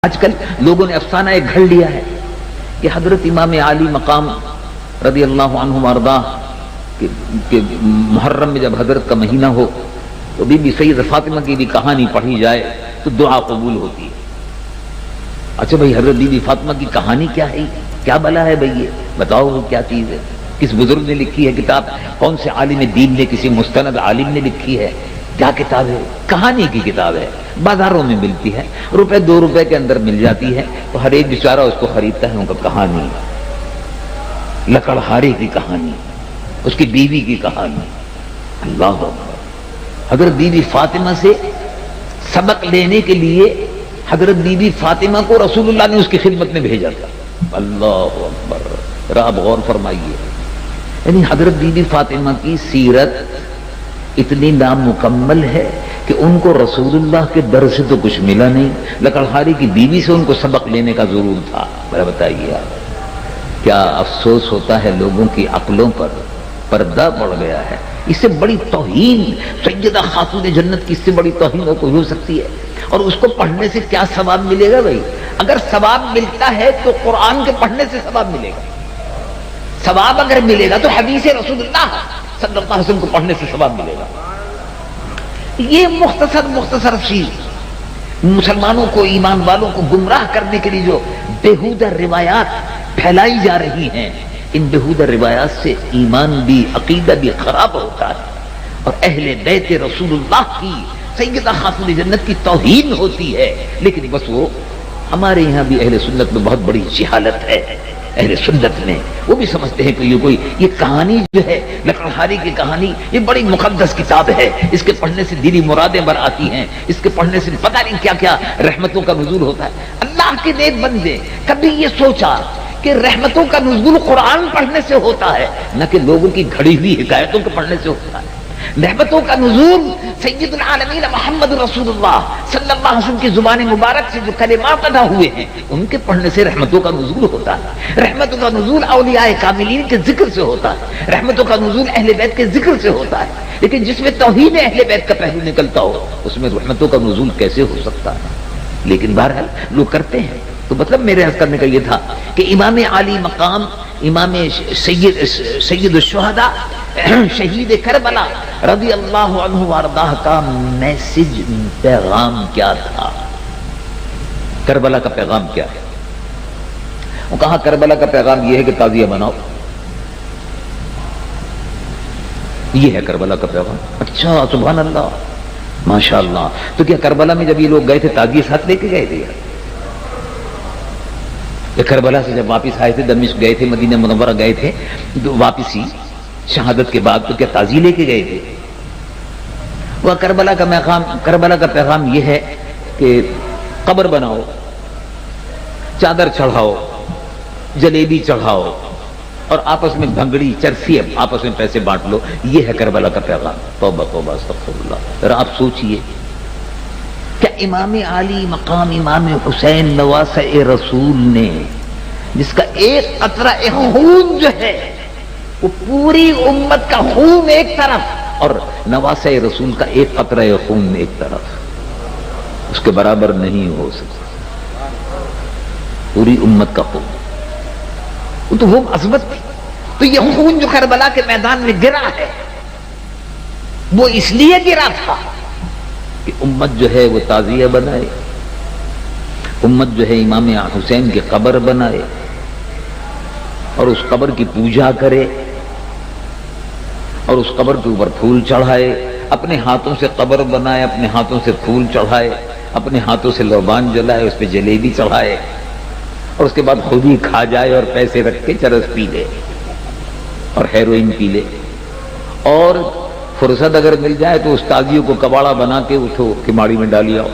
آج کل لوگوں نے افسانہ ایک گھڑ لیا ہے کہ حضرت امام علی مقام رضی اللہ عنہ وارضا کہ محرم میں جب حضرت کا مہینہ ہو تو بی بی سید فاطمہ کی بھی کہانی پڑھی جائے تو دعا قبول ہوتی ہے۔ اچھا بھائی، حضرت بی بی فاطمہ کی کہانی کیا ہے؟ کیا بلا ہے بھائی؟ یہ بتاؤ وہ کیا چیز ہے؟ کس بزرگ نے لکھی ہے کتاب؟ کون سے عالم دین نے، کسی مستند عالم نے لکھی ہے؟ کیا کتاب ہے؟ کہانی کی کتاب ہے، بازاروں میں ملتی ہے، روپے 2 روپے کے اندر مل جاتی ہے، تو ہر ایک بیچارہ اس کو خریدتا ہے۔ ان کا کہانی، لکڑہارے کی کہانی، اس کی بیوی کی کہانی۔ اللہ اکبر! حضرت بی بی فاطمہ سے سبق لینے کے لیے حضرت بی بی فاطمہ کو رسول اللہ نے اس کی خدمت میں بھیجا تھا۔ اللہ اکبر! ذرا آپ غور فرمائیے، یعنی حضرت بی بی فاطمہ کی سیرت اتنی نامکمل ہے کہ ان کو رسول اللہ کے در سے تو کچھ ملا نہیں، لکڑہاری کی بیوی سے ان کو سبق لینے کا ضرور تھا۔ ذرا بتائیے آپ، کیا افسوس ہوتا ہے لوگوں کی عقلوں پر، پردہ پڑ گیا ہے۔ اس سے بڑی توہین سیدہ خاتون جنت کی، اس سے بڑی توہین اور کوئی ہو سکتی ہے؟ اور اس کو پڑھنے سے کیا ثواب ملے گا بھائی؟ اگر ثواب ملتا ہے تو قرآن کے پڑھنے سے ثواب ملے گا۔ ثواب اگر ملے گا تو حدیث رسول اللہ صلی اللہ علیہ وسلم کو پڑھنے سے ثواب ملے گا۔ یہ مختصر چیز مسلمانوں کو، ایمان والوں کو گمراہ کرنے کے لیے جو بےہودہ روایات پھیلائی جا رہی ہیں، ان بےہودہ روایات سے ایمان بھی، عقیدہ بھی خراب ہوتا ہے، اور اہل بیت رسول اللہ کی، سیدہ خاتون جنت کی توہین ہوتی ہے۔ لیکن بس وہ ہمارے یہاں بھی اہل سنت میں بہت بڑی جہالت ہے۔ اہل سنت میں وہ بھی سمجھتے ہیں کہ یہ کہانی جو ہے، لکڑہاری کی کہانی، یہ بڑی مقدس کتاب ہے، اس کے پڑھنے سے دینی مرادیں بر آتی ہیں، اس کے پڑھنے سے پتہ نہیں کیا کیا رحمتوں کا نزول ہوتا ہے۔ اللہ کے نیک بندے، کبھی یہ سوچا کہ رحمتوں کا نزول قرآن پڑھنے سے ہوتا ہے، نہ کہ لوگوں کی گھڑی ہوئی حکایتوں کے پڑھنے سے ہوتا ہے؟ رحمتوں کا نزول سید العالمین محمد رسول اللہ صلی اللہ علیہ وسلم کی زبان مبارک سے جو کلمات ادا ہوئے ہیں، ان کے پڑھنے سے رحمتوں کا نزول ہوتا ہے۔ رحمتوں کا نزول اولیاء کاملین کے ذکر سے ہوتا ہے، رحمتوں کا نزول اہل بیت کے ذکر سے ہوتا ہے۔ لیکن جس میں توہین اہل بیت کا پہلو نکلتا ہو، اس میں رحمتوں کا نزول کیسے ہو سکتا ہے؟ لیکن بہرحال لوگ کرتے ہیں۔ تو مطلب میرے عرض کرنے کا یہ تھا کہ امام علی مقام، امام سید الشہداء، شہید کربلا رضی اللہ عنہ وارضاہ کا میسج، پیغام کیا تھا؟ کربلا کا پیغام کیا ہے؟ وہ کہا کربلا کا پیغام یہ ہے کہ تعزیہ بناؤ، یہ ہے کربلا کا پیغام۔ اچھا، سبحان اللہ، ماشاء اللہ۔ تو کیا کربلا میں جب یہ لوگ گئے تھے تعزیہ ساتھ لے کے گئے تھے؟ کربلا سے جب واپس آئے تھے، دمشق گئے تھے، مدینہ منورہ گئے تھے، تو واپسی شہادت کے بعد تو کیا تعزیہ لے کے گئے تھے؟ وہ کربلا کا پیغام یہ ہے کہ قبر بناؤ، چادر چڑھاؤ، جلیبی چڑھاؤ، اور آپس میں بھنگڑی چرسی، آپس میں پیسے بانٹ لو۔ یہ ہے کربلا کا پیغام۔ توبہ توبہ، استغفر اللہ۔ ذرا آپ سوچئے، کیا امام علی مقام امام حسین نواسہ رسول نے، جس کا ایک قطرہ خون جو ہے وہ پوری امت کا خون ایک طرف، اور نواسہ رسول کا ایک قطرہ خون ایک طرف، اس کے برابر نہیں ہو سکتا؟ پوری امت کا خون، وہ تو وہ عظمت تھی۔ تو یہ خون جو کربلا کے میدان میں گرا ہے، وہ اس لیے گرا تھا کہ امت جو ہے وہ تعزیہ بنائے، امت جو ہے امام حسین کی قبر بنائے، اور اس قبر کی پوجا کرے، اور اس قبر کے اوپر پھول چڑھائے، اپنے ہاتھوں سے قبر بنائے، اپنے ہاتھوں سے پھول چڑھائے، اپنے ہاتھوں سے لوبان جلائے، اس پہ جلیبی چڑھائے، اور اس کے بعد خود ہی کھا جائے، اور پیسے رکھ کے چرس پی لے اور ہیروئن پی لے، اور فرصت اگر مل جائے تو اس تازیوں کو کباڑا بنا کے اٹھو کماڑی میں ڈالی آؤ،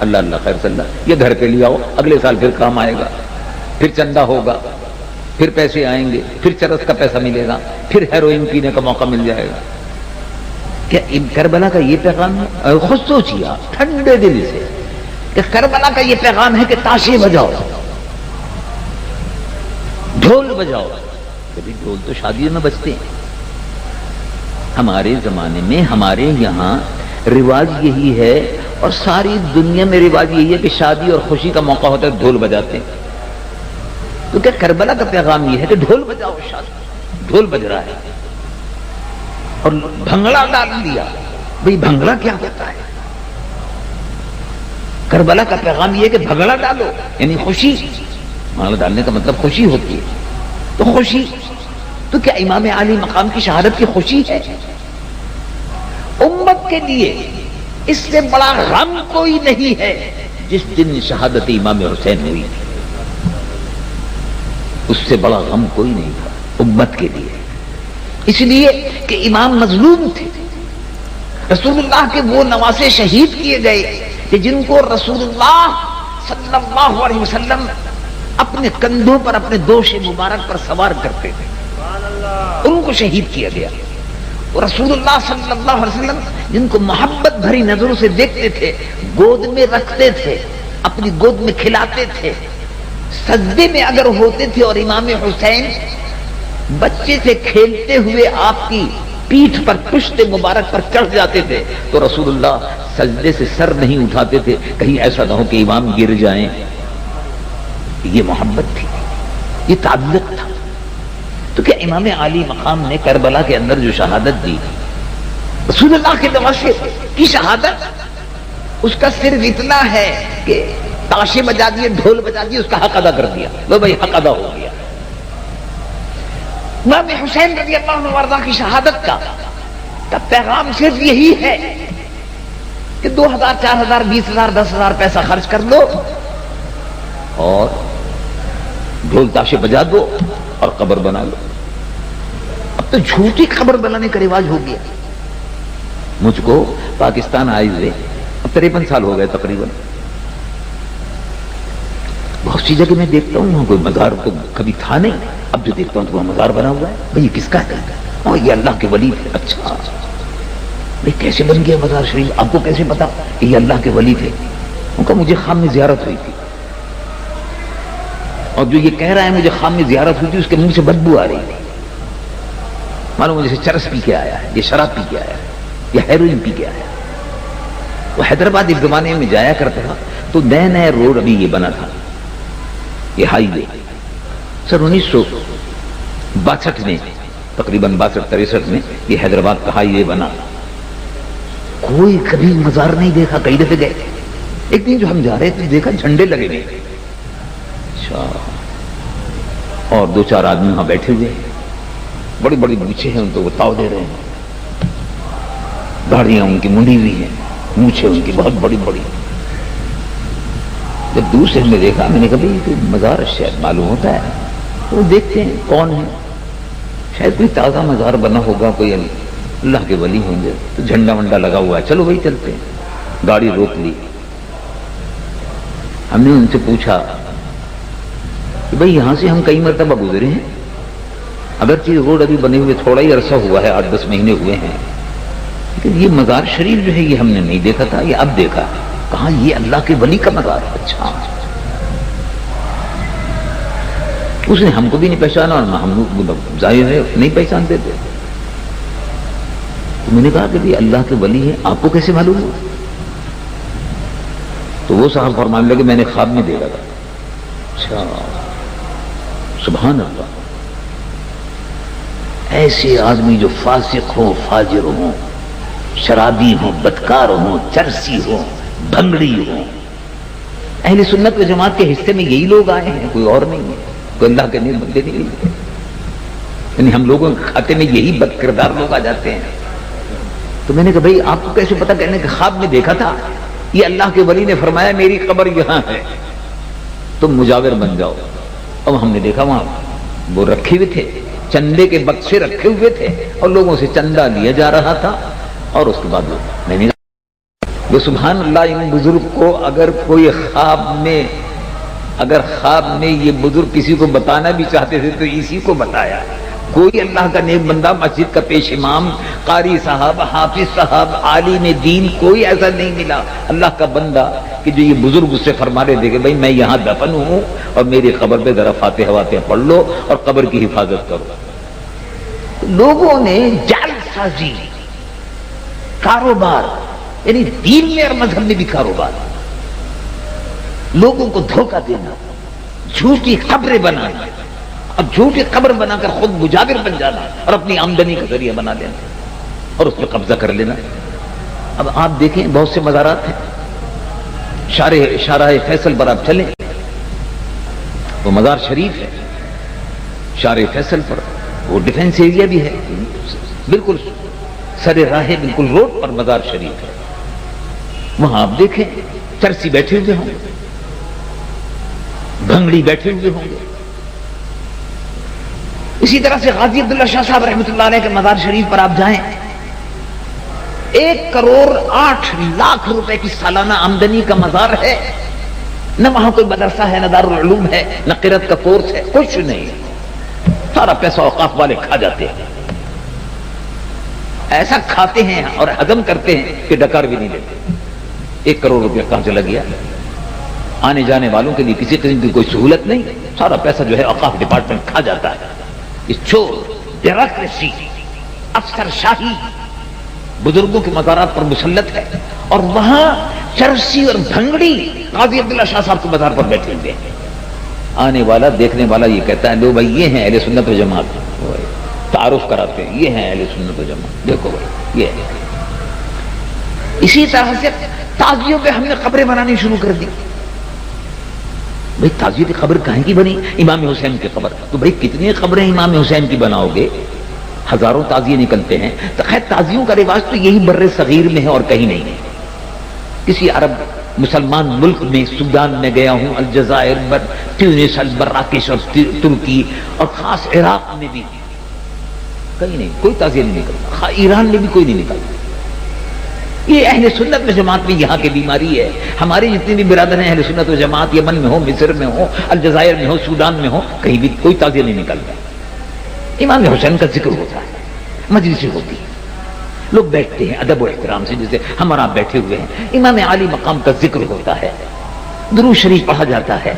اللہ اللہ خیر صلی اللہ، یہ گھر پہ لے آؤ، اگلے سال پھر کام آئے گا، پھر چندہ ہوگا، پھر پیسے آئیں گے، پھر چرس کا پیسہ ملے گا، پھر ہیروئن پینے کا موقع مل جائے گا۔ کیا کربلا کا یہ پیغام ہے؟ خود سوچیے آپ ٹھنڈے دل سے کہ کربلا کا یہ پیغام ہے کہ تاشے بجاؤ، ڈھول بجاؤ۔ کبھی ڈھول تو شادیوں میں بجتے ہیں، ہمارے زمانے میں ہمارے یہاں رواج یہی ہے، اور ساری دنیا میں رواج یہی ہے کہ شادی اور خوشی کا موقع ہوتا ہے ڈھول بجاتے ہیں. تو کیا کربلا کا پیغام یہ ہے کہ ڈھول بجاؤ، شادی ڈھول بج رہا ہے اور بھنگڑا ڈال دیا. بھئی بھنگڑا کیا ہوتا ہے؟ کربلا کا پیغام یہ ہے کہ بھنگڑا ڈالو، یعنی خوشی. بھنگڑا ڈالنے کا مطلب خوشی ہوتی ہے. تو خوشی تو کیا امام عالی مقام کی شہادت کی خوشی ہے؟ امت کے لیے اس سے بڑا غم کوئی نہیں ہے جس دن شہادت امام حسین ہوئی تھی. اس سے بڑا غم کوئی نہیں تھا امت کے لیے، اس لیے کہ امام مظلوم تھے. رسول اللہ کے وہ نواسے شہید کیے گئے کہ جن کو رسول اللہ صلی اللہ علیہ وسلم اپنے کندھوں پر اپنے دوش مبارک پر سوار کرتے تھے، ان کو شہید کیا گیا. رسول اللہ صلی اللہ علیہ وسلم جن کو محبت بھری نظروں سے دیکھتے تھے، گود میں رکھتے تھے، اپنی گود میں کھلاتے تھے، سجدے میں اگر ہوتے تھے اور امام حسین بچے سے کھیلتے ہوئے آپ کی پیٹھ پر پشت مبارک پر چڑھ جاتے تھے تو رسول اللہ سجدے سے سر نہیں اٹھاتے تھے کہیں ایسا نہ ہو کہ امام گر جائیں. یہ محبت تھی، یہ تعلق تھا. تو کیا امام عالی مقام نے کربلا کے اندر جو شہادت دی، رسول اللہ کے نواسے کی شہادت، اس کا صرف اتنا ہے کہ تاشے بجا دیے، ڈھول بجا دیے، اس کا حق ادا کر دیا. لو بھائی حق ادا ہو گیا. امام حسین رضی اللہ عنہ وارضہ کی شہادت کا پیغام صرف یہی ہے کہ 2000 4000 20000 10,000 پیسہ خرچ کر لو اور ڈھول تاشے بجا دو اور قبر بنا لو. اب تو جھوٹی قبر بنانے کا رواج ہو گیا. مجھ کو پاکستان آئے ہوئے اب 53 سال ہو گئے تقریباً. بہت سی جگہ میں دیکھتا ہوں وہاں کوئی مزار تو کبھی تھا نہیں، اب جو دیکھتا ہوں تو وہاں مزار بنا ہوا ہے. بھئی یہ کس کا ہے؟ اور یہ اللہ کے ولی تھے. اچھا بھئی کیسے بن گیا مزار شریف؟ آپ کو کیسے پتا کہ یہ اللہ کے ولی تھے؟ ان کا مجھے خام میں زیارت ہوئی تھی اور جو یہ کہہ رہا ہے مجھے خام میں زیارت ہوئی تھی اس کے منہ سے بدبو آ رہی تھی. معلوم جیسے چرس پی کے آیا ہے، یہ شراب پی کے آیا ہے، یہ ہیروئن پی کے آیا ہے. وہ حیدرآباد ایک زمانے میں جایا کرتا تھا تو نئے نئے روڈ ابھی یہ بنا تھا، یہ ہائی وے سر 1962 میں تقریباً 62-63 میں یہ حیدرآباد کا ہائی وے بنا. کوئی کبھی مزار نہیں دیکھا. کئی دفعے گئے، ایک دن جو ہم جا رہے تھے دیکھا جھنڈے لگے ہوئے. اچھا، اور 2-4 آدمی وہاں بیٹھے ہوئے، بڑی بڑی مونچھیں ہیں ان کو وہ تاؤ دے رہے ہیں، داڑیاں ان کی منڈی ہوئی ہیں، مونچھیں ان کی بہت بڑی بڑی. جب دور سے ہم نے دیکھا میں نے کہا بھائی کوئی مزار شاید معلوم ہوتا ہے. تو دیکھتے ہیں کون ہے، شاید کوئی تازہ مزار بنا ہوگا، کوئی اللہ کے ولی ہوں گے. تو جھنڈا ونڈا لگا ہوا ہے، چلو بھائی چلتے ہیں. گاڑی روک لی. ہم نے ان سے پوچھا کہ بھائی یہاں سے ہم کئی مرتبہ گزرے ہیں، اگرچہ روڈ ابھی بنے ہوئے تھوڑا ہی عرصہ ہوا ہے، 8-10 مہینے ہوئے ہیں، لیکن یہ مزار شریف جو ہے یہ ہم نے نہیں دیکھا تھا، یہ اب دیکھا. کہاں یہ اللہ کے ولی کا مزار ہے. اچھا. اس نے ہم کو بھی نہیں پہچانا اور ہم ظاہر ہے نہیں پہچانتے تھے. تو میں نے کہا کہ اللہ کے ولی ہیں، آپ کو کیسے معلوم ہوا؟ تو وہ صاحب فرمانے لگے میں نے خواب میں دیکھا تھا. اچھا سبحان اللہ. ایسے آدمی جو فاسق ہوں، فاجر ہوں، شرابی ہوں، بدکار ہوں، چرسی ہوں، بھنگڑی ہوں، اہل سنت و جماعت کے حصے میں یہی لوگ آئے ہیں، کوئی اور نہیں ہے، کوئی اللہ کے نیک بندے نہیں ہے. یعنی ہم لوگوں کے کھاتے میں یہی بد کردار لوگ آ جاتے ہیں. تو میں نے کہا بھائی آپ کو کیسے پتا؟ کہنے کہ خواب میں دیکھا تھا، یہ اللہ کے ولی نے فرمایا میری قبر یہاں ہے، تم مجاور بن جاؤ. اب ہم نے دیکھا وہاں وہ رکھے ہوئے تھے، چندے کے بکسے رکھے ہوئے تھے اور لوگوں سے چندہ لیا جا رہا تھا. اور اس کے بعد میں نے وہ سبحان اللہ ان بزرگ کو اگر کوئی خواب میں یہ بزرگ کسی کو بتانا بھی چاہتے تھے تو اسی کو بتایا. کوئی اللہ کا نیک بندہ، مسجد کا پیش امام، قاری صاحب، حافظ صاحب، عالم دین، کوئی ایسا نہیں ملا اللہ کا بندہ کہ جو یہ بزرگ اس سے فرما رہے تھے کہ بھائی میں یہاں دفن ہوں اور میری قبر پہ ذرا فاتحہ واتحہ پڑھ لو اور قبر کی حفاظت کرو. لوگوں نے جعل سازی، کاروبار، یعنی دین میں اور مذہب میں بھی کاروبار، لوگوں کو دھوکہ دینا، جھوٹی قبریں بنانا، اب جھوٹی قبر بنا کر خود مجاور بن جانا اور اپنی آمدنی کا ذریعہ بنا لینا اور اس پہ قبضہ کر لینا۔ اب آپ دیکھیں بہت سے مزارات ہیں، شارع فیصل پر آپ چلیں، وہ مزار شریف ہے شارع فیصل پر، وہ ڈیفنس ایریا بھی ہے، بالکل سر راہ، بالکل روڈ پر مزار شریف ہے۔ وہاں آپ دیکھیں چرسی بیٹھے ہوئے ہوں گے، بھنگڑی بیٹھے ہوئے ہوں گے۔ اسی طرح سے غازی عبداللہ شاہ صاحب رحمۃ اللہ علیہ کے مزار شریف پر آپ جائیں، 1,08,00,000 روپے کی سالانہ آمدنی کا مزار ہے، نہ وہاں کوئی مدرسہ ہے، نہ دارالعلوم ہے، نہ قرأت کا کورس ہے، کچھ نہیں، سارا پیسہ اوقاف والے کھا جاتے ہیں، ایسا کھاتے ہیں اور ہضم کرتے ہیں کہ ڈکار بھی نہیں لیتے۔ 1 کروڑ روپیہ کہاں چلا گیا؟ آنے جانے والوں کے لیے کسی قسم کی کوئی سہولت نہیں، سارا پیسہ جو ہے اوقاف ڈپارٹمنٹ کھا جاتا ہے۔ یہ چور، بیوروکریسی، افسر شاہی بزرگوں کے مزارات پر مسلط ہے، اور وہاں چرسی اور بھنگڑی غازی عبداللہ شاہ صاحب کے مزار پر بیٹھے ہوئے ہیں۔ آنے والا دیکھنے والا یہ کہتا ہے لو بھائی یہ ہیں اہل سنت و جماعت، تعارف کراتے ہیں، یہ ہیں اہل سنت و جماعت، دیکھو بھائی یہ ہے۔ اسی طرح سے تعزیوں پہ ہم نے قبریں بنانی شروع کر دی۔ بھائی تعزیے کی قبر کہیں کی بنی؟ امام حسین کی قبر، تو بھائی کتنی قبریں امام حسین کی بناؤ گے؟ ہزاروں تعزیے نکلتے ہیں۔ تو خیر تعزیوں کا رواج تو یہی بر صغیر میں ہے اور کہیں نہیں ہے۔ کسی عرب مسلمان ملک میں، سودان میں گیا ہوں، الجزائر، تیونس، مراکش اور ترکی اور خاص عراق میں بھی کہیں نہیں، کوئی تعزیہ نہیں نکلتا، ایران میں بھی کوئی نہیں نکلتا۔ یہ اہل سنت و جماعت میں یہاں کی بیماری ہے۔ ہمارے جتنے بھی برادر ہیں اہل سنت و جماعت، یمن میں ہو، مصر میں ہو، الجزائر میں ہو، سودان میں ہو، کہیں بھی کوئی تعزیہ نہیں نکلتا۔ امام حسین کا ذکر ہوتا ہے، مجلس ہوتی ہے، لوگ بیٹھتے ہیں ادب و احترام سے، جیسے ہمارا بیٹھے ہوئے ہیں۔ امام عالی مقام کا ذکر ہوتا ہے، درود شریف پڑھا جاتا ہے،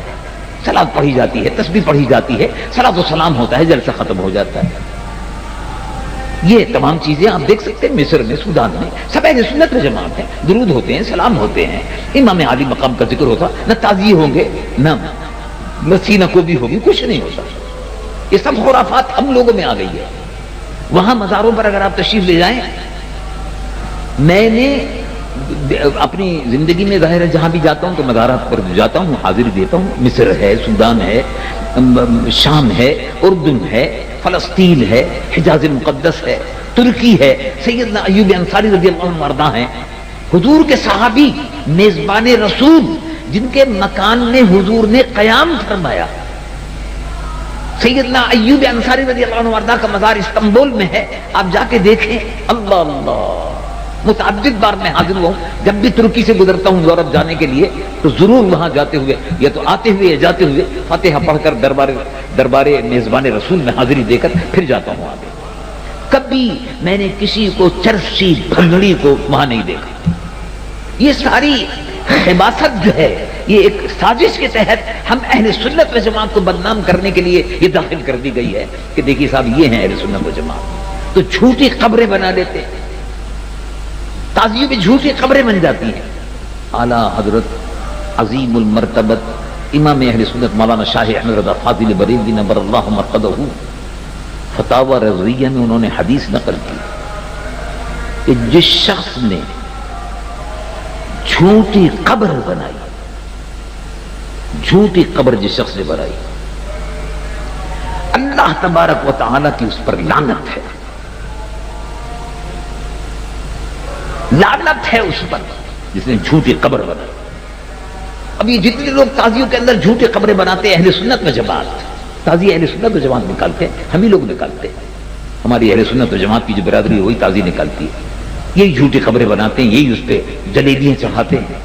صلاۃ پڑھی جاتی ہے، تسبیح پڑھی جاتی ہے، صلاۃ و سلام ہوتا ہے، جلسہ ختم ہو جاتا ہے۔ یہ تمام چیزیں آپ دیکھ سکتے ہیں، مصر میں، سودان میں، سب اہل سنت و جماعت ہیں، درود ہوتے ہیں، سلام ہوتے ہیں، امام عالی مقام کا ذکر ہوتا، نہ تعزیے ہوں گے، نہ مسینہ کو بھی ہوگی، کچھ نہیں ہوتا۔ یہ سب خرافات ہم لوگوں میں آ گئی ہے۔ وہاں مزاروں پر اگر آپ تشریف لے جائیں، میں نے اپنی زندگی میں ظاہر ہے جہاں بھی جاتا ہوں تو مزارات پر جاتا ہوں، حاضری دیتا ہوں۔ مصر ہے، سودان ہے، شام ہے، اردن ہے، فلسطین ہے، حجاز مقدس ہے، ترکی ہے، سیدنا ایوب انصاری رضی اللہ عنہ وارضاہ ہیں، حضور کے صحابی، میزبان رسول، جن کے مکان میں حضور نے قیام فرمایا۔ سیدنا ایوب انصاری رضی اللہ عنہ وارضاہ کا مزار استنبول میں ہے، آپ جا کے دیکھیں۔ اللہ اللہ، متعدد بار میں حاضر ہوں، جب بھی ترکی سے گزرتا ہوں یورپ جانے کے لیے تو ضرور وہاں جاتے ہوئے یا تو آتے ہوئے یا جاتے ہوئے فاتحہ پڑھ کر دربار میزبان رسول میں حاضری دے کر پھر جاتا ہوں آگے۔ کبھی میں نے کسی کو چرسی بھنگڑی کو وہاں نہیں دیکھا۔ یہ ساری خباثت جو ہے، یہ ایک سازش کے تحت ہم اہل سنت و جماعت کو بدنام کرنے کے لیے یہ داخل کر دی گئی ہے کہ دیکھیے صاحب یہ ہیں اہل سنت و جماعت، تو جھوٹی قبریں بنا دیتے ہیں، تعزیوں میں جھوٹی قبریں بن جاتی ہیں۔ اعلیٰ حضرت عظیم المرتبت امام اہل سنت مولانا شاہ احمد رضا فاضل بریلوی نور اللہ مرقدہ فتاوی رضویہ میں انہوں نے حدیث نقل کی کہ جس شخص نے جھوٹی قبر بنائی، جھوٹی قبر جس شخص نے بنائی، اللہ تبارک و تعالی کی اس پر لعنت ہے، لعنت ہے اس پر جس نے جھوٹی قبر بنائی۔ اب یہ جتنے لوگ تعزیوں کے اندر جھوٹی قبریں بناتے ہیں، اہل سنت و جماعت، تعزیہ اہل سنت و جماعت نکالتے ہیں، ہم ہی لوگ نکالتے ہیں، ہماری اہل سنت و جماعت کی جو برادری ہے وہی تعزیہ نکالتی ہے، یہی جھوٹی قبریں بناتے ہیں، یہی اس پہ جلیبیاں چڑھاتے ہیں۔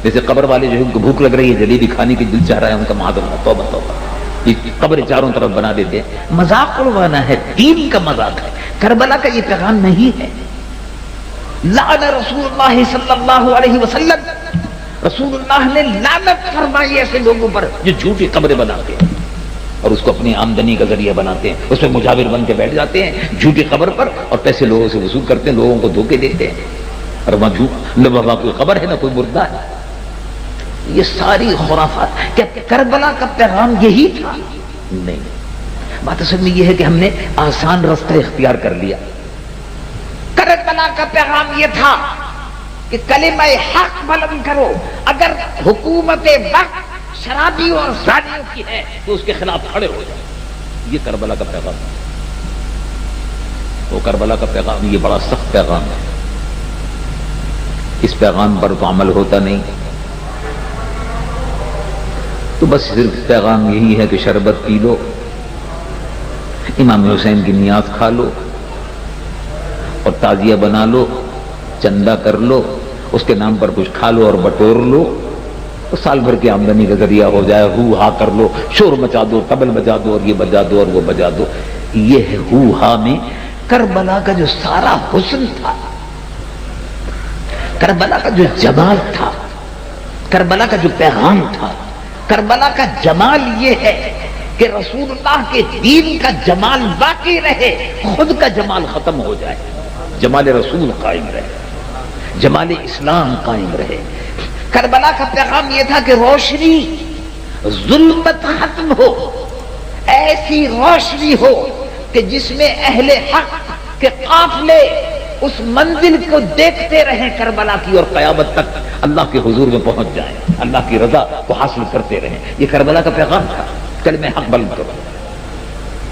جیسے قبر والے جو ہے ان کو بھوک لگ رہی ہے، جلیبی کھانے کی دل چاہ رہا ہے ان کا، معاذاللہ، توبہ توبہ، یہ قبریں چاروں طرف بنا دیتے ہیں۔ مذاق اڑوانا ہے، دین کا مذاق ہے، کربلا کا یہ پیغام نہیں ہے۔ لعن رسول اللہ صلی اللہ علیہ وسلم، رسول اللہ نے لعنت فرمائی ایسے لوگوں پر جو جھوٹی قبریں بناتے ہیں اور اس کو اپنی آمدنی کا ذریعہ بناتے ہیں، اس میں مجاور بن کے بیٹھ جاتے ہیں جھوٹی قبر پر اور پیسے لوگوں سے وصول کرتے ہیں، لوگوں کو دھوکے دیتے ہیں۔ اور لبابا کوئی خبر ہے نہ کوئی مردہ ہے. یہ ساری خرافات. کیا کربلا کا پیغام یہی تھا؟ نہیں. بات اصل میں یہ ہے کہ ہم نے آسان راستہ اختیار کر لیا. کربلا کا پیغام یہ تھا کہ کلمہ حق بلند کرو. اگر حکومت وقت شرابیوں اور زانیوں کی ہے تو اس کے خلاف کھڑے ہو جائے. یہ کربلا کا پیغام. وہ کربلا کا پیغام یہ بڑا سخت پیغام ہے. اس پیغام پر تو عمل ہوتا نہیں. تو بس صرف پیغام یہی ہے کہ شربت پی لو، امام حسین کی نیاز کھا لو اور تعزیہ بنا لو، چندہ کر لو، اس کے نام پر کچھ کھا لو اور بٹور لو، تو سال بھر کی آمدنی کا ذریعہ ہو جائے. ہو ہا کر لو، شور مچا دو، طبل بجا دو، اور یہ بجا دو اور وہ بجا دو. یہ ہے ہو ہا میں کربلا کا جو سارا حسن تھا، کربلا کا جو جمال تھا، کربلا کا جو پیغام تھا. کربلا کا جمال یہ ہے کہ رسول اللہ کے دین کا جمال باقی رہے، خود کا جمال ختم ہو جائے. جمال رسول قائم رہے، جمال اسلام قائم رہے. کربلا کا پیغام یہ تھا کہ روشنی، ظلمت ختم ہو، ایسی روشنی ہو کہ جس میں اہل حق کے قافلے اس منزل کو دیکھتے رہیں کربلا کی، اور قیامت تک اللہ کے حضور میں پہنچ جائیں، اللہ کی رضا کو حاصل کرتے رہیں. یہ کربلا کا پیغام تھا. کلمہ حق بلند کرو.